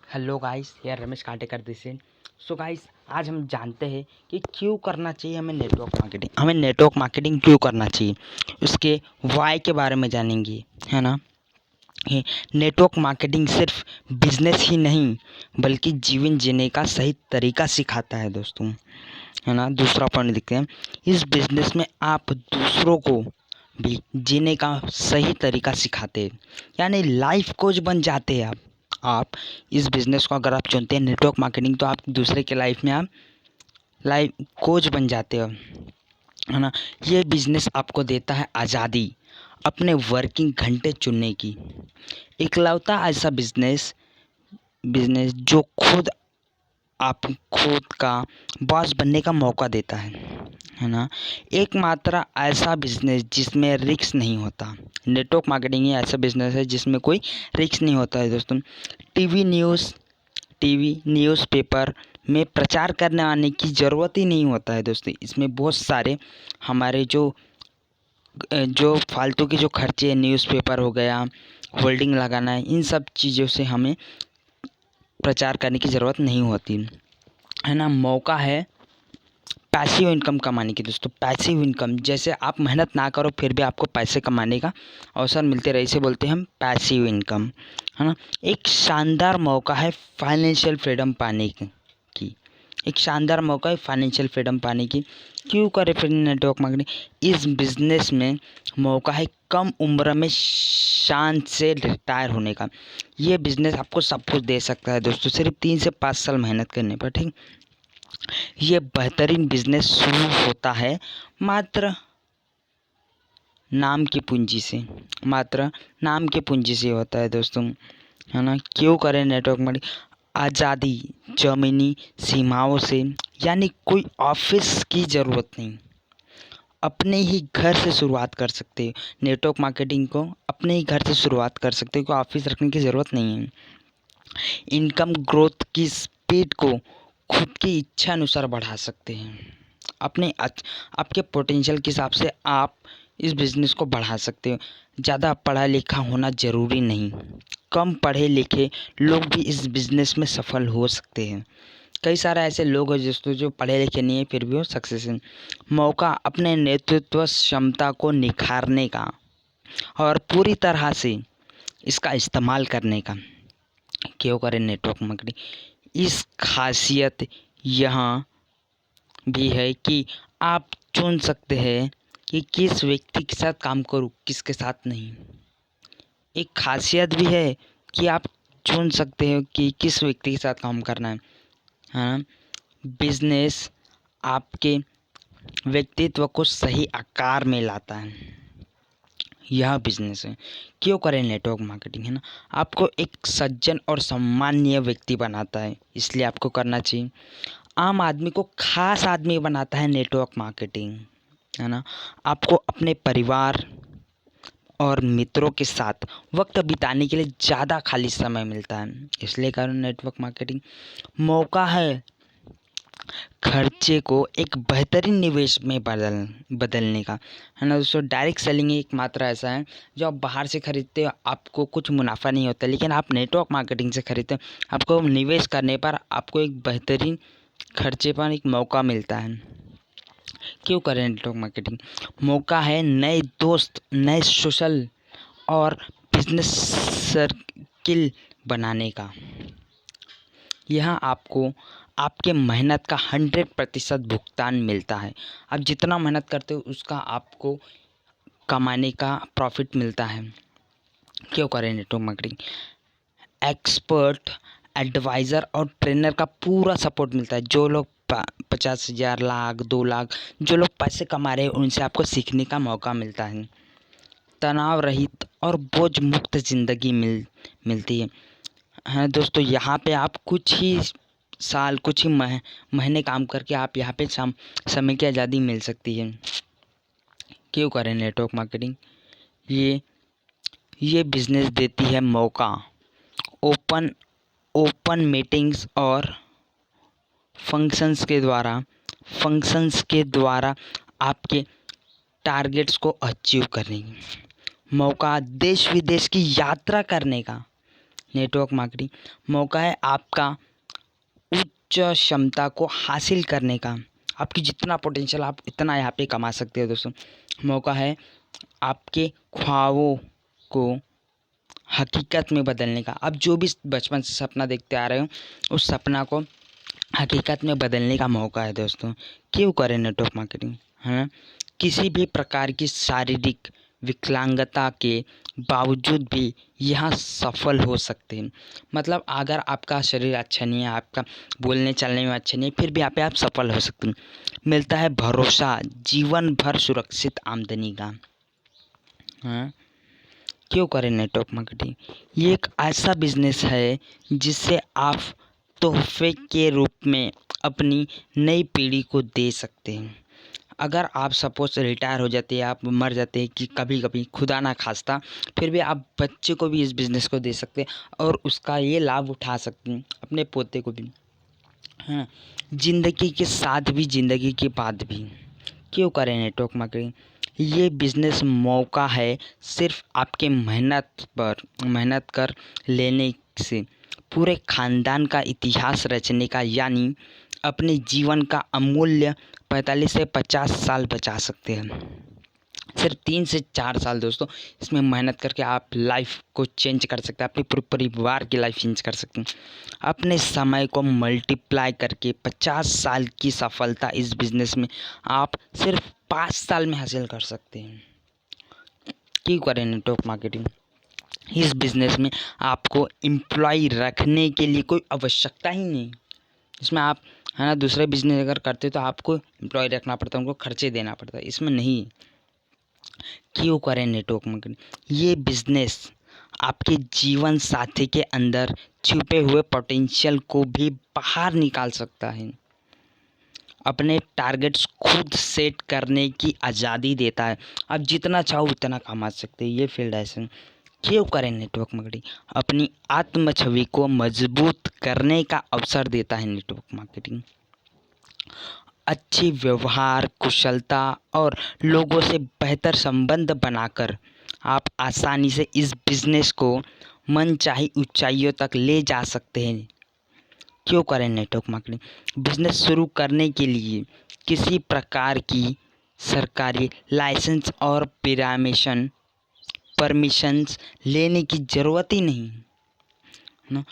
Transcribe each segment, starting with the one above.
Hello guys, यार Ramesh Katekar this से। So guys, आज हम जानते हैं कि क्यों करना चाहिए हमें नेटवर्क मार्केटिंग क्यों करना चाहिए, उसके वाई के बारे में जानेंगे, है ना। ये नेटवर्क मार्केटिंग सिर्फ बिजनेस ही नहीं बल्कि जीवन जीने का सही तरीका सिखाता है दोस्तों, है ना। दूसरा पॉइंट देखते हैं, इस बिजनेस में आप दूसरों को भी जीने का सही तरीका सिखाते हैं, यानी लाइफ कोच बन जाते हैं आप इस बिज़नेस को अगर आप चुनते हैं नेटवर्क मार्केटिंग, तो आप दूसरे के लाइफ में आप लाइफ कोच बन जाते हो, है ना। ये बिज़नेस आपको देता है आज़ादी अपने वर्किंग घंटे चुनने की, इकलौता ऐसा बिज़नेस बिज़नेस जो आप खुद का बॉस बनने का मौका देता है ना। एकमात्र ऐसा बिज़नेस जिसमें रिस्क नहीं होता, नेटवर्क मार्केटिंग ही ऐसा बिज़नेस है जिसमें कोई रिस्क नहीं होता है दोस्तों। टीवी न्यूज़पेपर में प्रचार करने आने की ज़रूरत ही नहीं होता है दोस्तों। इसमें बहुत सारे हमारे जो फालतू के जो खर्चे, न्यूज़पेपर हो गया, होल्डिंग लगाना है, इन सब चीज़ों से हमें प्रचार करने की ज़रूरत नहीं होती, है ना। मौका है पैसिव इनकम कमाने की दोस्तों। पैसिव इनकम, जैसे आप मेहनत ना करो फिर भी आपको पैसे कमाने का अवसर मिलते रहे, इसे बोलते हैं हम पैसिव इनकम, है ना। एक शानदार मौका है फाइनेंशियल फ्रीडम पाने की एक शानदार मौका है फाइनेंशियल फ्रीडम पाने की। क्यों करें फिर नेटवर्क मार्केटिंग? इस बिज़नेस में मौका है कम उम्र में शान से रिटायर होने का। ये बिज़नेस आपको सब कुछ दे सकता है दोस्तों, सिर्फ 3 से 5 साल मेहनत करने पर, ठीक। ये बेहतरीन बिजनेस शुरू होता है मात्र नाम की पूंजी से होता है दोस्तों, है ना। क्यों करें नेटवर्क मार्केटिंग? आज़ादी ज़मीनी सीमाओं से, यानी कोई ऑफिस की ज़रूरत नहीं, अपने ही घर से शुरुआत कर सकते हो नेटवर्क मार्केटिंग को। अपने ही घर से शुरुआत कर सकते हो, कोई ऑफिस रखने की ज़रूरत नहीं है। इनकम ग्रोथ की स्पीड को खुद की इच्छा अनुसार बढ़ा सकते हैं। आपके पोटेंशियल के हिसाब से आप इस बिज़नेस को बढ़ा सकते हो। ज़्यादा पढ़ा लिखा होना ज़रूरी नहीं, कम पढ़े लिखे लोग भी इस बिज़नेस में सफल हो सकते हैं। कई सारे ऐसे लोग हैं दोस्तों जो पढ़े लिखे नहीं है फिर भी वो सक्सेस हैं। मौका अपने नेतृत्व क्षमता को निखारने का और पूरी तरह से इसका इस्तेमाल करने का। क्यों करें नेटवर्क मार्केटिंग? इस खासियत यहाँ भी है कि आप चुन सकते हैं कि किस व्यक्ति के साथ काम करूं, किसके साथ नहीं। एक खासियत भी है कि आप चुन सकते हो कि किस व्यक्ति के साथ काम करना है, हाँ। बिजनेस आपके व्यक्तित्व को सही आकार में लाता है, यह बिजनेस है। क्यों करें नेटवर्क मार्केटिंग, है ना। आपको एक सज्जन और सम्माननीय व्यक्ति बनाता है, इसलिए आपको करना चाहिए। आम आदमी को खास आदमी बनाता है नेटवर्क मार्केटिंग, है ना। आपको अपने परिवार और मित्रों के साथ वक्त बिताने के लिए ज़्यादा खाली समय मिलता है, इसलिए कारण नेटवर्क मार्केटिंग। मौका है खर्चे को एक बेहतरीन निवेश में बदलने का, है ना दोस्तों। डायरेक्ट सेलिंग एक मात्र ऐसा है जो आप बाहर से खरीदते हो, आपको कुछ मुनाफा नहीं होता, लेकिन आप नेटवर्क मार्केटिंग से खरीदते हो, आपको निवेश करने पर आपको एक बेहतरीन खर्चे पर एक मौका मिलता है। क्यों करें नेटवर्क मार्केटिंग? मौका है नए दोस्त, नए सोशल और बिजनेस सर्किल बनाने का। यहाँ आपको आपके मेहनत का 100% भुगतान मिलता है। आप जितना मेहनत करते हो उसका आपको कमाने का प्रॉफिट मिलता है। क्यों करें नेटवर्क मार्केटिंग? एक्सपर्ट, एडवाइज़र और ट्रेनर का पूरा सपोर्ट मिलता है। जो लोग 50,000, लाख, 2 लाख जो लोग पैसे कमा रहे हैं उनसे आपको सीखने का मौका मिलता है। तनाव रहित और बोझ मुक्त ज़िंदगी मिलती है दोस्तों। यहाँ पे आप कुछ ही साल, कुछ ही महीने काम करके आप यहाँ पे समय की आज़ादी मिल सकती है। क्यों करें नेटवर्क मार्केटिंग? ये बिज़नेस देती है मौका ओपन मीटिंग्स और फंक्शंस के द्वारा आपके टारगेट्स को अचीव करने की। मौका देश विदेश की यात्रा करने का, नेटवर्क मार्केटिंग मौका है आपका उच्च क्षमता को हासिल करने का। आपकी जितना पोटेंशियल आप इतना यहाँ पे कमा सकते हो दोस्तों। मौका है आपके ख्वाबों को हकीकत में बदलने का। आप जो भी बचपन से सपना देखते आ रहे हो उस सपना को हकीकत में बदलने का मौका है दोस्तों। क्यों करें नेटवर्क मार्केटिंग, है ना। किसी भी प्रकार की शारीरिक विकलांगता के बावजूद भी यहाँ सफल हो सकते हैं। मतलब अगर आपका शरीर अच्छा नहीं है, आपका बोलने चलने में अच्छा नहीं है, फिर भी यहाँ पे आप सफल हो सकते हैं। मिलता है भरोसा जीवन भर सुरक्षित आमदनी का। हाँ, क्यों करें नेटवर्क मार्केटिंग। ये एक ऐसा बिजनेस है जिससे आप तोहफे के रूप में अपनी नई पीढ़ी को दे सकते हैं। अगर आप सपोज रिटायर हो जाते हैं, आप मर जाते हैं कि कभी कभी खुदा ना खास्ता, फिर भी आप बच्चे को भी इस बिज़नेस को दे सकते हैं और उसका ये लाभ उठा सकते हैं, अपने पोते को भी। हाँ, ज़िंदगी के साथ भी ज़िंदगी के बाद भी। क्यों करें नेटवर्क मार्केटिंग। ये बिज़नेस मौका है सिर्फ आपके मेहनत कर लेने से पूरे ख़ानदान का इतिहास रचने का, यानी अपने जीवन का अमूल्य 45 से 50 साल बचा सकते हैं। सिर्फ 3 से 4 साल दोस्तों, इसमें मेहनत करके आप लाइफ को चेंज कर सकते हैं, अपने पूरे परिवार की लाइफ चेंज कर सकते हैं। अपने समय को मल्टीप्लाई करके 50 साल की सफलता इस बिज़नेस में आप सिर्फ 5 साल में हासिल कर सकते हैं। क्यों करें नेटवर्क मार्केटिंग। इस बिज़नेस में आपको एम्प्लॉय रखने के लिए कोई आवश्यकता ही नहीं। इसमें आप, है ना, दूसरे बिजनेस अगर करते तो आपको एम्प्लॉय रखना पड़ता, उनको खर्चे देना पड़ता, इसमें नहीं। क्यों करें नेटवर्क मार्केटिंग। ये बिजनेस आपके जीवन साथी के अंदर छुपे हुए पोटेंशियल को भी बाहर निकाल सकता है। अपने टारगेट्स खुद सेट करने की आज़ादी देता है। आप जितना चाहो उतना कमा सकते हैं। ये फील्ड ऐसे। क्यों करें नेटवर्क मार्केटिंग। अपनी आत्म छवि को मजबूत करने का अवसर देता है नेटवर्क मार्केटिंग। अच्छी व्यवहार कुशलता और लोगों से बेहतर संबंध बनाकर आप आसानी से इस बिज़नेस को मनचाही ऊंचाइयों तक ले जा सकते हैं। क्यों करें नेटवर्क मार्केटिंग। बिजनेस शुरू करने के लिए किसी प्रकार की सरकारी लाइसेंस और परमिशंस लेने की ज़रूरत ही नहीं, है ना।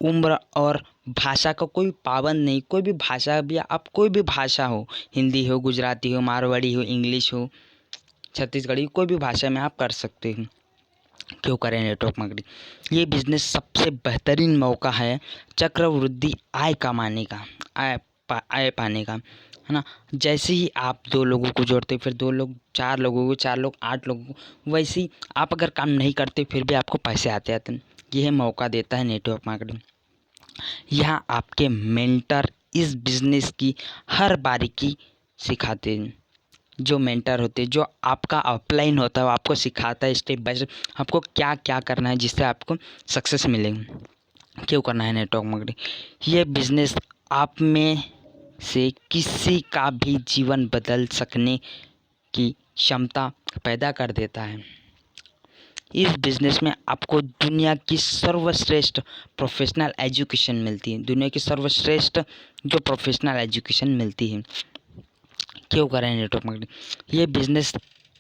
उम्र और भाषा का कोई पाबंद नहीं। कोई भी भाषा भी, आप कोई भी भाषा हो, हिंदी हो, गुजराती हो, मारवाड़ी हो, इंग्लिश हो, छत्तीसगढ़ी, कोई भी भाषा में आप कर सकते हो। क्यों करें नेटवर्क मार्केटिंग। ये बिज़नेस सबसे बेहतरीन मौका है चक्रवृद्धि आय कमाने का, आय पाने का, है ना। जैसे ही आप 2 लोगों को जोड़ते, फिर 2 लोग 4 लोगों को, 4 लोग 8 लोगों को, वैसे ही आप अगर काम नहीं करते फिर भी आपको पैसे आते हैं। यह मौका देता है नेटवर्क मार्केटिंग। यहाँ आपके मेंटर इस बिज़नेस की हर बारीकी सिखाते हैं। जो मेंटर होते हैं, जो आपका अपलाइन होता है, वो आपको सिखाता है स्टेप बाय स्टेप आपको क्या क्या करना है जिससे आपको सक्सेस मिलेगी। क्यों करना है नेटवर्क मार्केटिंग। ये बिज़नेस आप में से किसी का भी जीवन बदल सकने की क्षमता पैदा कर देता है। इस बिज़नेस में आपको दुनिया की सर्वश्रेष्ठ प्रोफेशनल एजुकेशन मिलती है। दुनिया की सर्वश्रेष्ठ जो प्रोफेशनल एजुकेशन मिलती है। क्यों करें नेटवर्क मार्केटिंग। ये बिज़नेस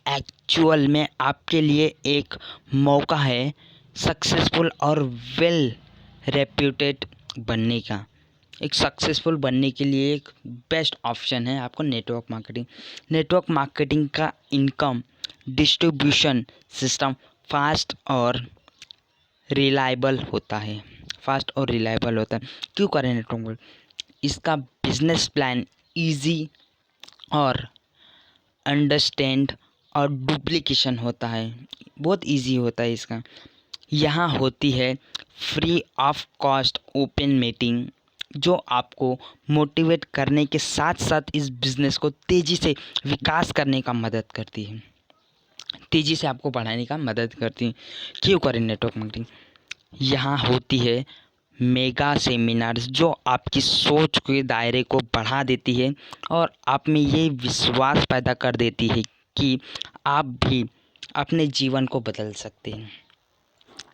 एक्चुअल में आपके लिए एक मौका है सक्सेसफुल और वेल रेप्यूटेड बनने का। एक सक्सेसफुल बनने के लिए एक बेस्ट ऑप्शन है आपको नेटवर्क मार्केटिंग। नेटवर्क मार्केटिंग का इनकम डिस्ट्रीब्यूशन सिस्टम फास्ट और रिलायबल होता है। क्यों करें नेटवर्क मार्केटिंग। इसका बिजनेस प्लान इजी और अंडरस्टैंड और डुप्लीकेशन होता है, बहुत इजी होता है इसका। यहाँ होती है free of cost open meeting, जो आपको मोटिवेट करने के साथ साथ इस बिज़नेस को तेज़ी से विकास करने का मदद करती है, तेज़ी से आपको बढ़ाने का मदद करती है। क्यों करें नेटवर्क मार्केटिंग। यहाँ होती है मेगा सेमिनार्स, जो आपकी सोच के दायरे को बढ़ा देती है और आप में ये विश्वास पैदा कर देती है कि आप भी अपने जीवन को बदल सकते हैं।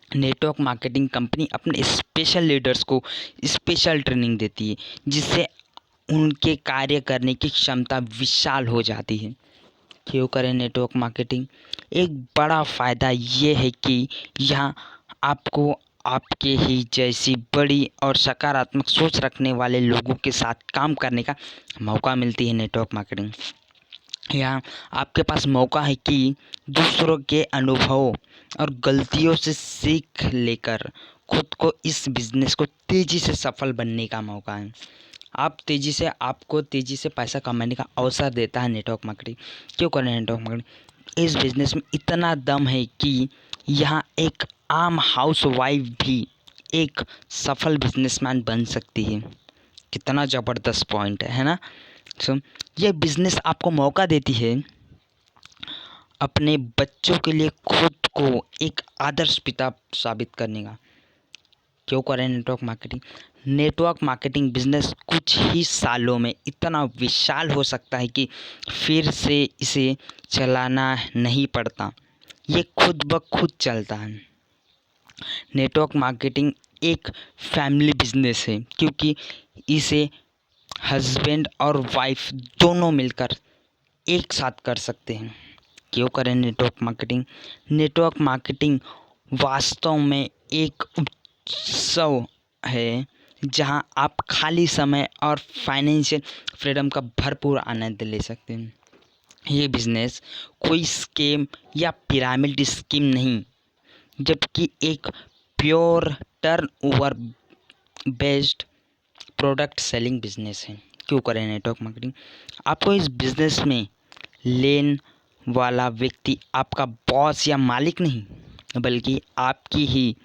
नेटवर्क मार्केटिंग कंपनी अपने स्पेशल लीडर्स को स्पेशल ट्रेनिंग देती है, जिससे उनके कार्य करने की क्षमता विशाल हो जाती है। क्यों करें नेटवर्क मार्केटिंग? एक बड़ा फ़ायदा ये है कि यहाँ आपको आपके ही जैसी बड़ी और सकारात्मक सोच रखने वाले लोगों के साथ काम करने का मौका मिलती है। नेटवर्क मार्केटिंग यहाँ आपके पास मौका है कि दूसरों के अनुभवों और गलतियों से सीख लेकर खुद को इस बिज़नेस को तेज़ी से सफल बनने का मौका है। आपको तेज़ी से पैसा कमाने का अवसर देता है नेटवर्क मार्केटिंग। क्यों करें नेटवर्क मार्केटिंग? इस बिज़नेस में इतना दम है कि यहाँ एक आम हाउसवाइफ भी एक सफल बिजनेसमैन बन सकती है। कितना ज़बरदस्त पॉइंट है ना? सो ये बिज़नेस आपको मौका देती है अपने बच्चों के लिए खुद को एक आदर्श पिता साबित करने का। क्यों करें network marketing? Network marketing business कुछ ही सालों में इतना विशाल हो सकता है कि फिर से इसे चलाना नहीं पड़ता, ये खुद ब खुद चलता है। नेटवर्क मार्केटिंग एक फैमिली बिजनेस है, क्योंकि इसे हस्बैंड और वाइफ दोनों मिलकर एक साथ कर सकते हैं। क्यों करें नेटवर्क मार्केटिंग? नेटवर्क मार्केटिंग वास्तव में एक उत्सव है जहां आप खाली समय और फाइनेंशियल फ्रीडम का भरपूर आनंद ले सकते हैं। ये बिजनेस कोई स्कीम या पिरामिड स्कीम नहीं, जबकि एक pure turnover based product selling business है। क्यों करें नेटवर्क मार्केटिंग? आपको इस बिजनेस में लेन वाला व्यक्ति आपका बॉस या मालिक नहीं, बल्कि आपकी ही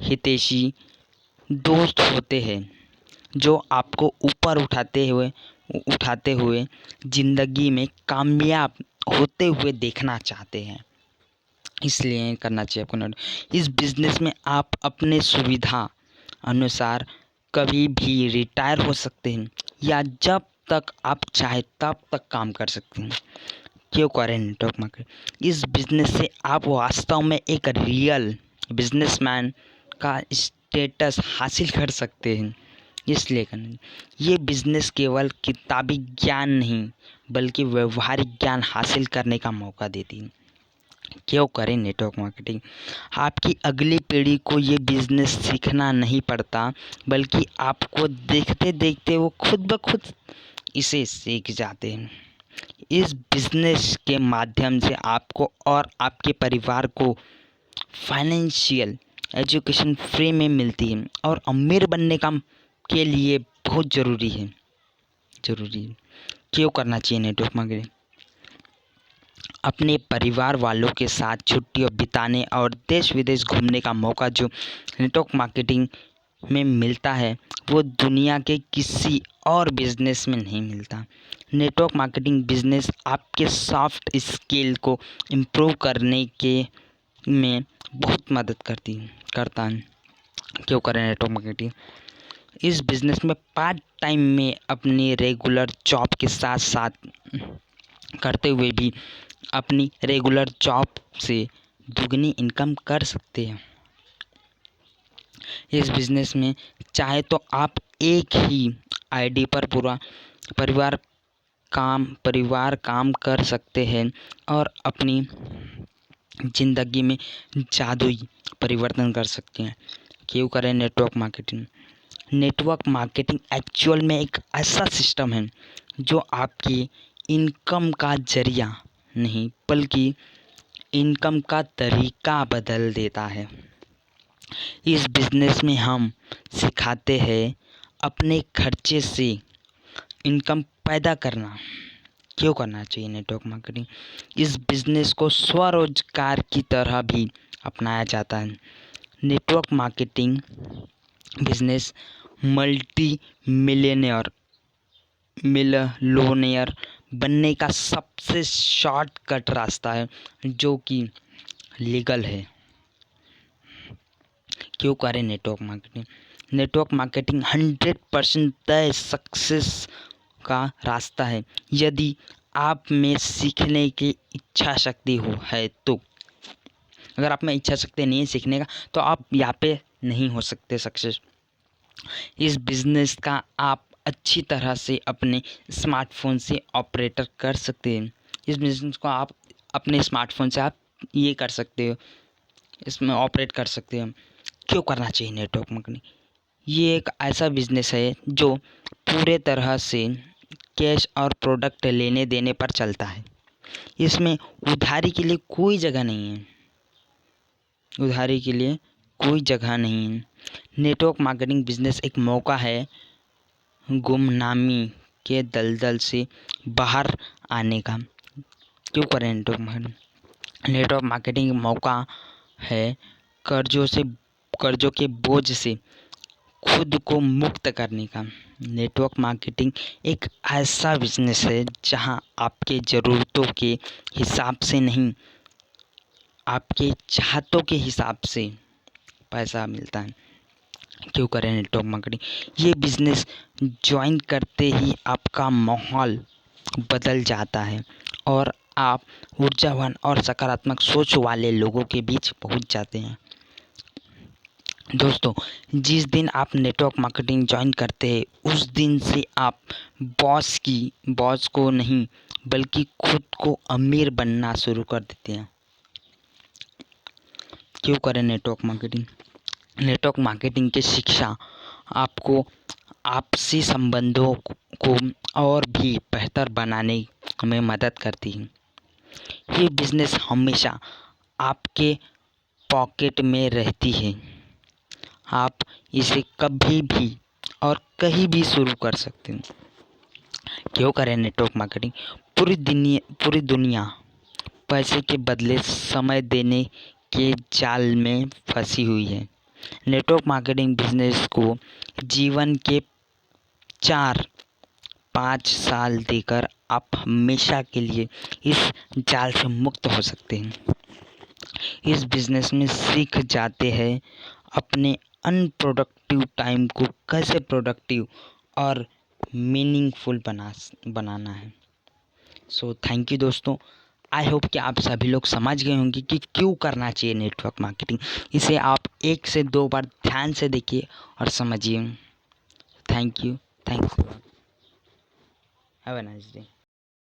हितैषी दोस्त होते हैं, जो आपको ऊपर उठाते हुए ज़िंदगी में कामयाब होते हुए देखना चाहते हैं। इसलिए करना चाहिए आपको नेटवर्क। इस बिज़नेस में आप अपने सुविधा अनुसार कभी भी रिटायर हो सकते हैं या जब तक आप चाहे तब तक काम कर सकते हैं। क्यों करें नेटवर्क मार्केटिंग? इस बिज़नेस से आप वास्तव में एक रियल बिजनेसमैन का स्टेटस हासिल कर सकते हैं। इसलिए करना, ये बिज़नेस केवल किताबी ज्ञान नहीं बल्कि व्यवहारिक ज्ञान हासिल करने का मौका देती है। क्यों करें नेटवर्क मार्केटिंग? आपकी अगली पीढ़ी को ये बिज़नेस सीखना नहीं पड़ता, बल्कि आपको देखते देखते वो खुद ब खुद इसे सीख जाते हैं। इस बिज़नेस के माध्यम से आपको और आपके परिवार को फाइनेंशियल एजुकेशन फ्री में मिलती है और अमीर बनने के लिए बहुत ज़रूरी है। क्यों करना चाहिए नेटवर्क मार्केटिंग? अपने परिवार वालों के साथ छुट्टियां बिताने और देश विदेश घूमने का मौका जो नेटवर्क मार्केटिंग में मिलता है, वो दुनिया के किसी और बिजनेस में नहीं मिलता। नेटवर्क मार्केटिंग बिजनेस आपके सॉफ्ट स्किल को इम्प्रूव करने के में बहुत मदद करता है। क्यों करें नेटवर्क मार्केटिंग? इस बिज़नेस में पार्ट टाइम में अपनी रेगुलर जॉब के साथ साथ करते हुए भी अपनी रेगुलर जॉब से दुगनी इनकम कर सकते हैं। इस बिज़नेस में चाहे तो आप एक ही आईडी पर पूरा परिवार काम कर सकते हैं और अपनी ज़िंदगी में जादुई परिवर्तन कर सकते हैं। क्यों करें network marketing? Network marketing actual में एक ऐसा सिस्टम है जो आपकी इनकम का जरिया नहीं बल्कि इनकम का तरीका बदल देता है। इस बिज़नेस में हम सिखाते हैं अपने खर्चे से इनकम पैदा करना। क्यों करना चाहिए नेटवर्क मार्केटिंग? इस बिज़नेस को स्वरोजगार की तरह भी अपनाया जाता है। Network marketing business multi millionaire बनने का सबसे शॉर्टकट रास्ता है, जो कि लीगल है। क्यों करें नेटवर्क मार्केटिंग? नेटवर्क मार्केटिंग 100% तय सक्सेस का रास्ता है, यदि आप में सीखने की इच्छा शक्ति है तो। अगर आप में इच्छा शक्ति नहीं है सीखने का तो आप यहाँ पे नहीं हो सकते सक्सेस। इस बिज़नेस का आप अच्छी तरह से अपने स्मार्टफोन से ऑपरेटर कर सकते हैं। इस बिज़नेस को आप अपने स्मार्टफोन से आप ये कर सकते हो, इसमें ऑपरेट कर सकते हो। क्यों करना चाहिए नेटवर्क मार्केटिंग? ये एक ऐसा बिज़नेस है जो पूरे तरह से कैश और प्रोडक्ट लेने देने पर चलता है। इसमें उधारी के लिए कोई जगह नहीं है, उधारी के लिए कोई जगह नहीं है। नेटवर्क मार्केटिंग बिजनेस एक मौका है गुमनामी के दलदल से बाहर आने का। क्यों करें नेटवर्क मार्केटिंग? नेटवर्क मार्केटिंग मौका है कर्जों के बोझ से खुद को मुक्त करने का। नेटवर्क मार्केटिंग एक ऐसा बिजनेस है जहां आपके ज़रूरतों के हिसाब से नहीं, आपके चाहतों के हिसाब से पैसा मिलता है। क्यों करें नेटवर्क मार्केटिंग? ये बिजनेस ज्वाइन करते ही आपका माहौल बदल जाता है और आप ऊर्जावान और सकारात्मक सोच वाले लोगों के बीच पहुंच जाते हैं। दोस्तों, जिस दिन आप नेटवर्क मार्केटिंग ज्वाइन करते हैं उस दिन से आप बॉस को नहीं बल्कि खुद को अमीर बनना शुरू कर देते हैं। क्यों करें नेटवर्क मार्केटिंग? नेटवर्क मार्केटिंग की शिक्षा आपको आपसी संबंधों को और भी बेहतर बनाने में मदद करती है। ये बिजनेस हमेशा आपके पॉकेट में रहती है। आप इसे कभी भी और कहीं भी शुरू कर सकते हैं। क्यों करें नेटवर्क मार्केटिंग? पूरी दुनिया पैसे के बदले समय देने के जाल में फंसी हुई है। नेटवर्क मार्केटिंग बिजनेस को जीवन के 4-5 साल देकर आप हमेशा के लिए इस जाल से मुक्त हो सकते हैं। इस बिजनेस में सीख जाते हैं अपने अनप्रोडक्टिव टाइम को कैसे प्रोडक्टिव और मीनिंगफुल बनाना है। सो थैंक यू दोस्तों। आई होप कि आप सभी लोग समझ गए होंगे कि क्यों करना चाहिए नेटवर्क मार्केटिंग। इसे आप 1 से 2 बार ध्यान से देखिए और समझिए। Thank you. Have a nice day.